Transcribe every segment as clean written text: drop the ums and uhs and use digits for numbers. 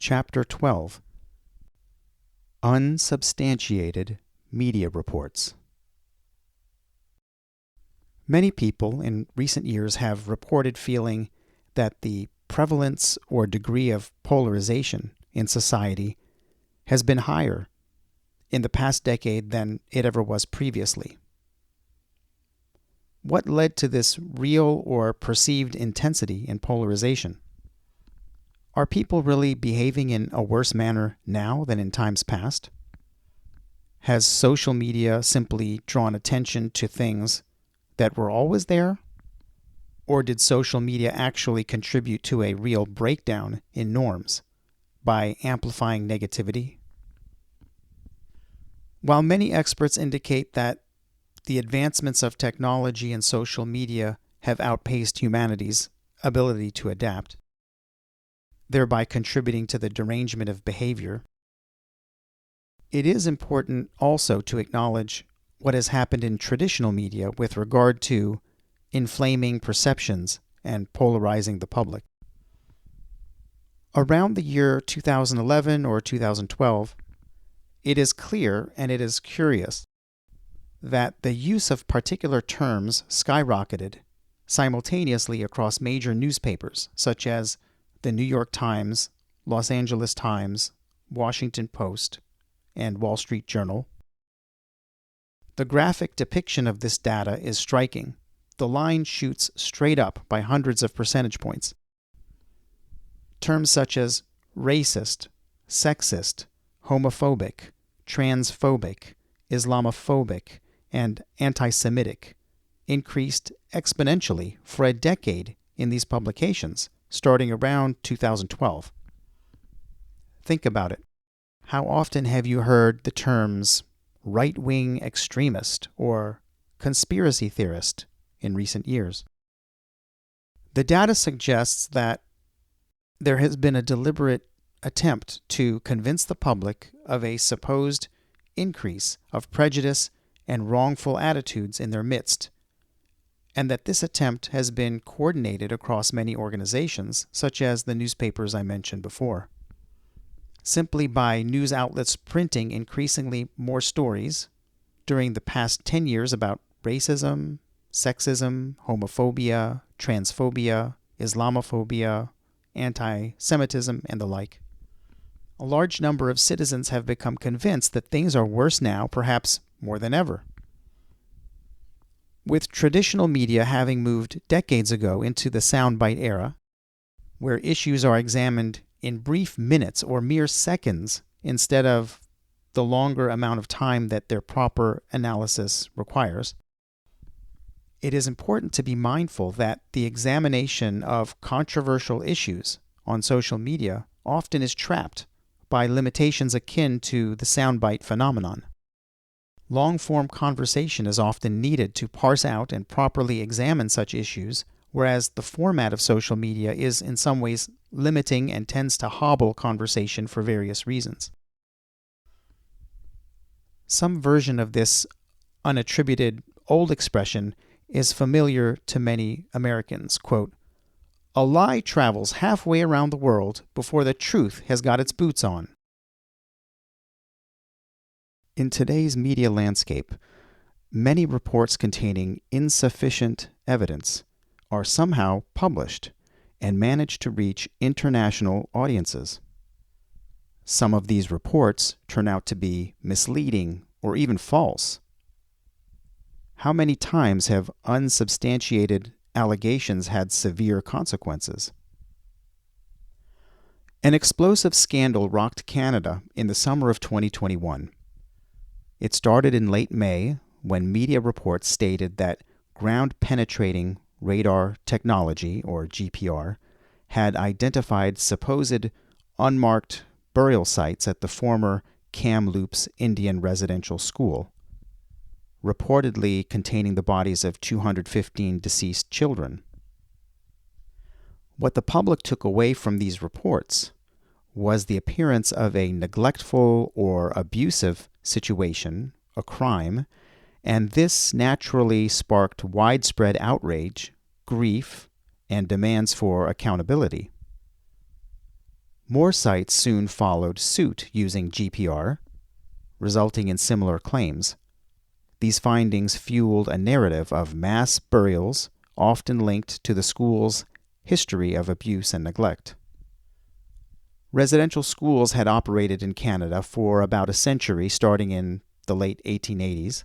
Chapter 12. Unsubstantiated Media Reports. Many people in recent years have reported feeling that the prevalence or degree of polarization in society has been higher in the past decade than it ever was previously. What led to this real or perceived intensity in polarization? Are people really behaving in a worse manner now than in times past? Has social media simply drawn attention to things that were always there? Or did social media actually contribute to a real breakdown in norms by amplifying negativity? While many experts indicate that the advancements of technology and social media have outpaced humanity's ability to adapt, thereby contributing to the derangement of behavior, it is important also to acknowledge what has happened in traditional media with regard to inflaming perceptions and polarizing the public. Around the year 2011 or 2012, it is clear and it is curious that the use of particular terms skyrocketed simultaneously across major newspapers such as the New York Times, Los Angeles Times, Washington Post, and Wall Street Journal. The graphic depiction of this data is striking. The line shoots straight up by hundreds of percentage points. Terms such as racist, sexist, homophobic, transphobic, Islamophobic, and anti-Semitic increased exponentially for a decade in these publications, starting around 2012. Think about it. How often have you heard the terms right-wing extremist or conspiracy theorist in recent years? The data suggests that there has been a deliberate attempt to convince the public of a supposed increase of prejudice and wrongful attitudes in their midst, and that this attempt has been coordinated across many organizations, such as the newspapers I mentioned before. Simply by news outlets printing increasingly more stories during the past 10 years about racism, sexism, homophobia, transphobia, Islamophobia, anti-Semitism, and the like, a large number of citizens have become convinced that things are worse now, perhaps more than ever. With traditional media having moved decades ago into the soundbite era, where issues are examined in brief minutes or mere seconds instead of the longer amount of time that their proper analysis requires, it is important to be mindful that the examination of controversial issues on social media often is trapped by limitations akin to the soundbite phenomenon. Long-form conversation is often needed to parse out and properly examine such issues, whereas the format of social media is in some ways limiting and tends to hobble conversation for various reasons. Some version of this unattributed old expression is familiar to many Americans. Quote, "A lie travels halfway around the world before the truth has got its boots on." In today's media landscape, many reports containing insufficient evidence are somehow published and manage to reach international audiences. Some of these reports turn out to be misleading or even false. How many times have unsubstantiated allegations had severe consequences? An explosive scandal rocked Canada in the summer of 2021. It started in late May when media reports stated that ground-penetrating radar technology, or GPR, had identified supposed unmarked burial sites at the former Kamloops Indian Residential School, reportedly containing the bodies of 215 deceased children. What the public took away from these reports was the appearance of a neglectful or abusive situation, a crime, and this naturally sparked widespread outrage, grief, and demands for accountability. More sites soon followed suit using GPR, resulting in similar claims. These findings fueled a narrative of mass burials, often linked to the school's history of abuse and neglect. Residential schools had operated in Canada for about a century, starting in the late 1880s,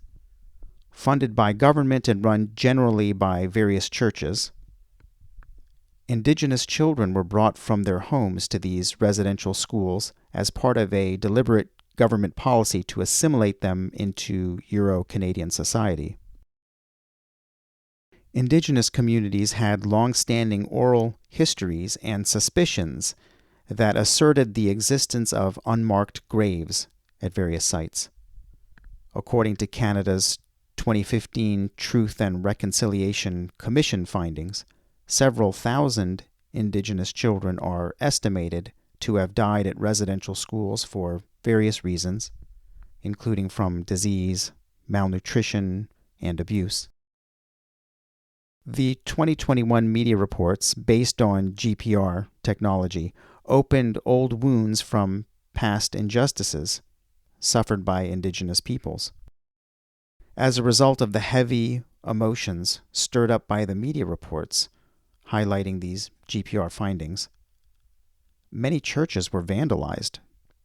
funded by government and run generally by various churches. Indigenous children were brought from their homes to these residential schools as part of a deliberate government policy to assimilate them into Euro-Canadian society. Indigenous communities had long-standing oral histories and suspicions that asserted the existence of unmarked graves at various sites. According to Canada's 2015 Truth and Reconciliation Commission findings, several thousand Indigenous children are estimated to have died at residential schools for various reasons, including from disease, malnutrition, and abuse. The 2021 media reports, based on GPR technology, opened old wounds from past injustices suffered by Indigenous peoples. As a result of the heavy emotions stirred up by the media reports highlighting these GPR findings, many churches were vandalized,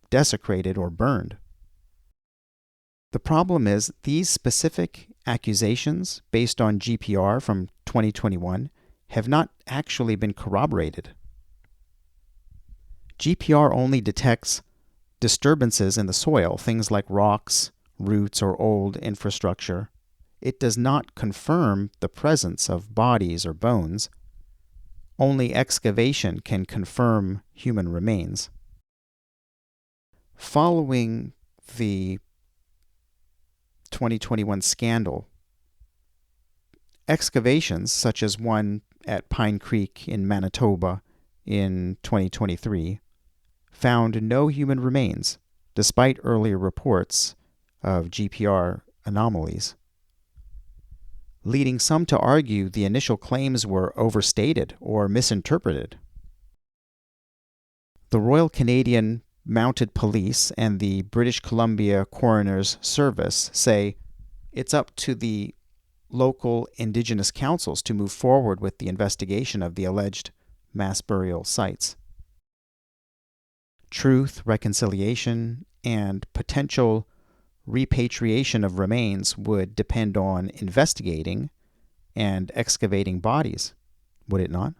desecrated, or burned. The problem is these specific accusations based on GPR from 2021 have not actually been corroborated. GPR only detects disturbances in the soil, things like rocks, roots, or old infrastructure. It does not confirm the presence of bodies or bones. Only excavation can confirm human remains. Following the 2021 scandal, excavations such as one at Pine Creek in Manitoba in 2023 found no human remains, despite earlier reports of GPR anomalies, leading some to argue the initial claims were overstated or misinterpreted. The Royal Canadian Mounted Police and the British Columbia Coroner's Service say it's up to the local Indigenous councils to move forward with the investigation of the alleged mass burial sites. Truth, reconciliation, and potential repatriation of remains would depend on investigating and excavating bodies, would it not?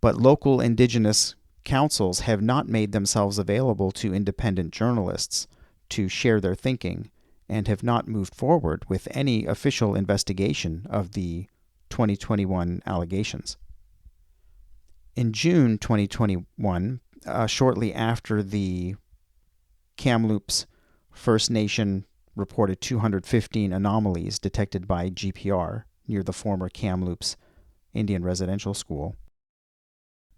But local Indigenous councils have not made themselves available to independent journalists to share their thinking and have not moved forward with any official investigation of the 2021 allegations. In June 2021, shortly after the Kamloops First Nation reported 215 anomalies detected by GPR near the former Kamloops Indian Residential School,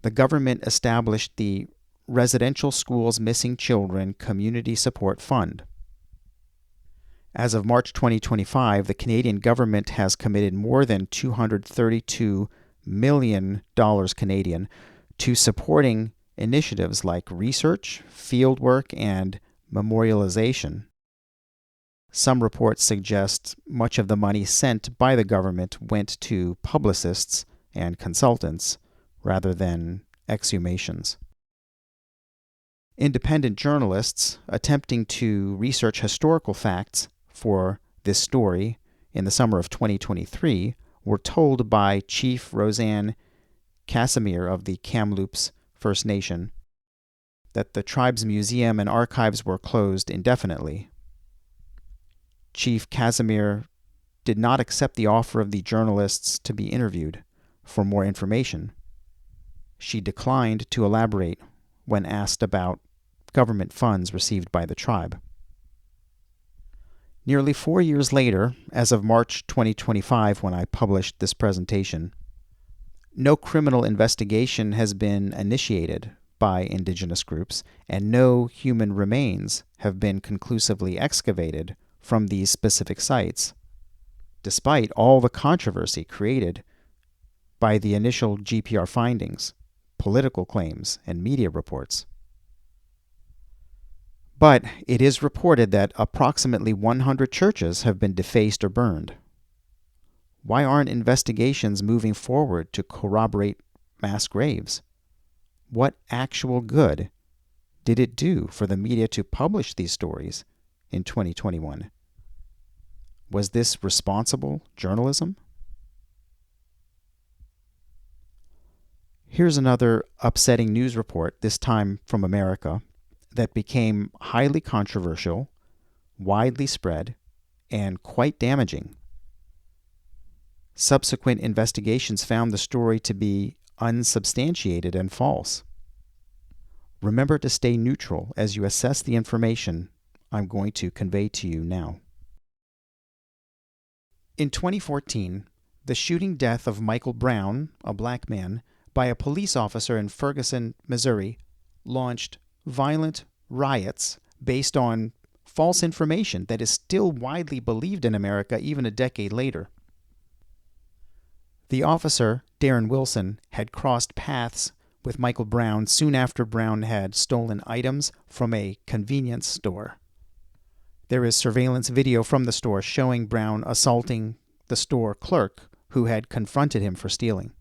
the government established the Residential Schools Missing Children Community Support Fund. As of March 2025, the Canadian government has committed more than $232 million Canadian to supporting initiatives like research, fieldwork, and memorialization. Some reports suggest much of the money sent by the government went to publicists and consultants rather than exhumations. Independent journalists attempting to research historical facts for this story in the summer of 2023 were told by Chief Roseanne Casimir of the Kamloops First Nation that the tribe's museum and archives were closed indefinitely. Chief Casimir did not accept the offer of the journalists to be interviewed for more information. She declined to elaborate when asked about government funds received by the tribe. Nearly 4 years later, as of March 2025 when I published this presentation, no criminal investigation has been initiated by Indigenous groups, and no human remains have been conclusively excavated from these specific sites, despite all the controversy created by the initial GPR findings political claims and media reports. But it is reported that approximately 100 churches have been defaced or burned. Why aren't investigations moving forward to corroborate mass graves? What actual good did it do for the media to publish these stories in 2021? Was this responsible journalism? Here's another upsetting news report, this time from America, that became highly controversial, widely spread, and quite damaging. Subsequent investigations found the story to be unsubstantiated and false. Remember to stay neutral as you assess the information I'm going to convey to you now. In 2014, the shooting death of Michael Brown, a black man, by a police officer in Ferguson, Missouri, launched violent riots based on false information that is still widely believed in America even a decade later. The officer, Darren Wilson, had crossed paths with Michael Brown soon after Brown had stolen items from a convenience store. There is surveillance video from the store showing Brown assaulting the store clerk who had confronted him for stealing.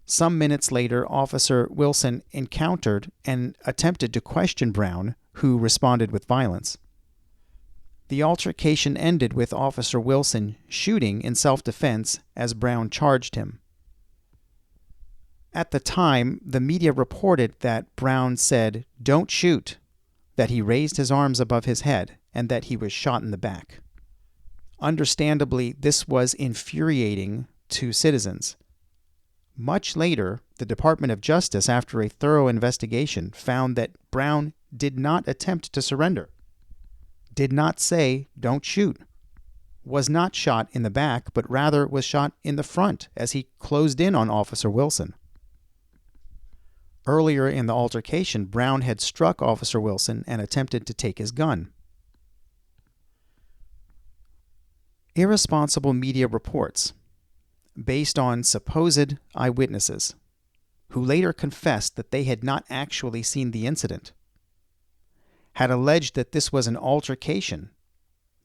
Some minutes later, Officer Wilson encountered and attempted to question Brown, who responded with violence. The altercation ended with Officer Wilson shooting in self-defense as Brown charged him. At the time, the media reported that Brown said, "Don't shoot," that he raised his arms above his head, and that he was shot in the back. Understandably, this was infuriating to citizens. Much later, the Department of Justice, after a thorough investigation, found that Brown did not attempt to surrender, did not say, "Don't shoot," was not shot in the back, but rather was shot in the front as he closed in on Officer Wilson. Earlier in the altercation, Brown had struck Officer Wilson and attempted to take his gun. Irresponsible media reports based on supposed eyewitnesses who later confessed that they had not actually seen the incident, had alleged that this was an altercation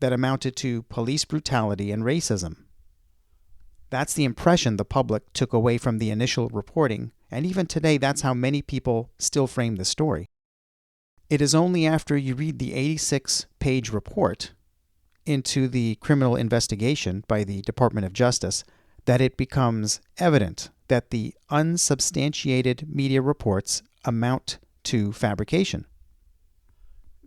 that amounted to police brutality and racism. That's the impression the public took away from the initial reporting, and even today that's how many people still frame the story. It is only after you read the 86-page report into the criminal investigation by the Department of Justice that it becomes evident that the unsubstantiated media reports amount to fabrication.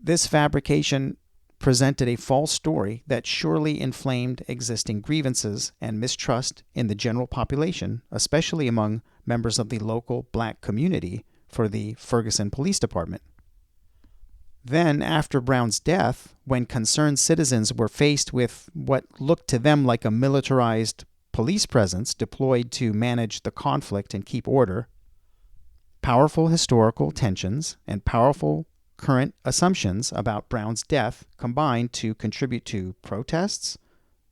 This fabrication presented a false story that surely inflamed existing grievances and mistrust in the general population, especially among members of the local black community for the Ferguson Police Department. Then, after Brown's death, when concerned citizens were faced with what looked to them like a militarized police presence deployed to manage the conflict and keep order, powerful historical tensions and powerful current assumptions about Brown's death combined to contribute to protests,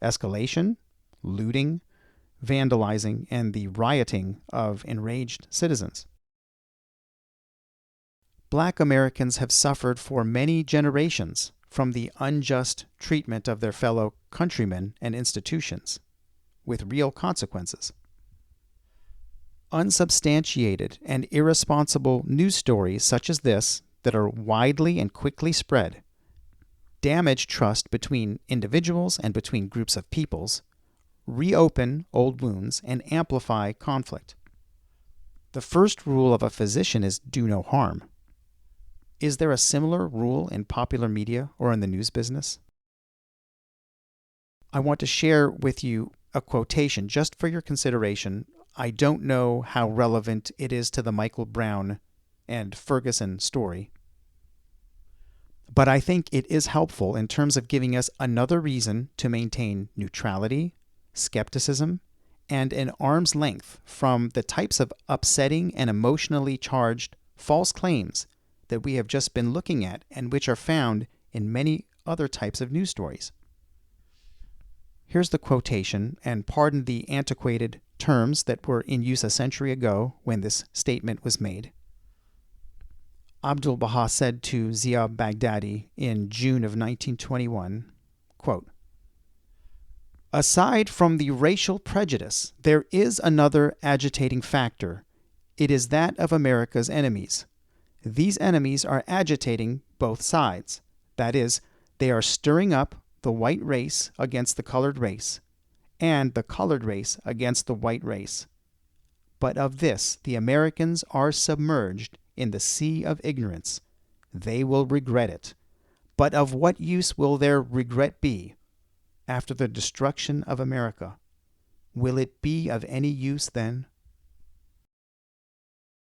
escalation, looting, vandalizing, and the rioting of enraged citizens. Black Americans have suffered for many generations from the unjust treatment of their fellow countrymen and institutions, with real consequences. Unsubstantiated and irresponsible news stories such as this that are widely and quickly spread damage trust between individuals and between groups of peoples, reopen old wounds, and amplify conflict. The first rule of a physician is do no harm. Is there a similar rule in popular media or in the news business? I want to share with you a quotation just for your consideration. I don't know how relevant it is to the Michael Brown and Ferguson story, but I think it is helpful in terms of giving us another reason to maintain neutrality, skepticism, and an arm's length from the types of upsetting and emotionally charged false claims that we have just been looking at and which are found in many other types of news stories. Here's the quotation, and pardon the antiquated terms that were in use a century ago when this statement was made. Abdu'l-Baha said to Zia Baghdadi in June of 1921, quote, "Aside from the racial prejudice, there is another agitating factor. It is that of America's enemies. These enemies are agitating both sides. That is, they are stirring up the white race against the colored race, and the colored race against the white race. But of this the Americans are submerged in the sea of ignorance. They will regret it. But of what use will their regret be after the destruction of America? Will it be of any use then?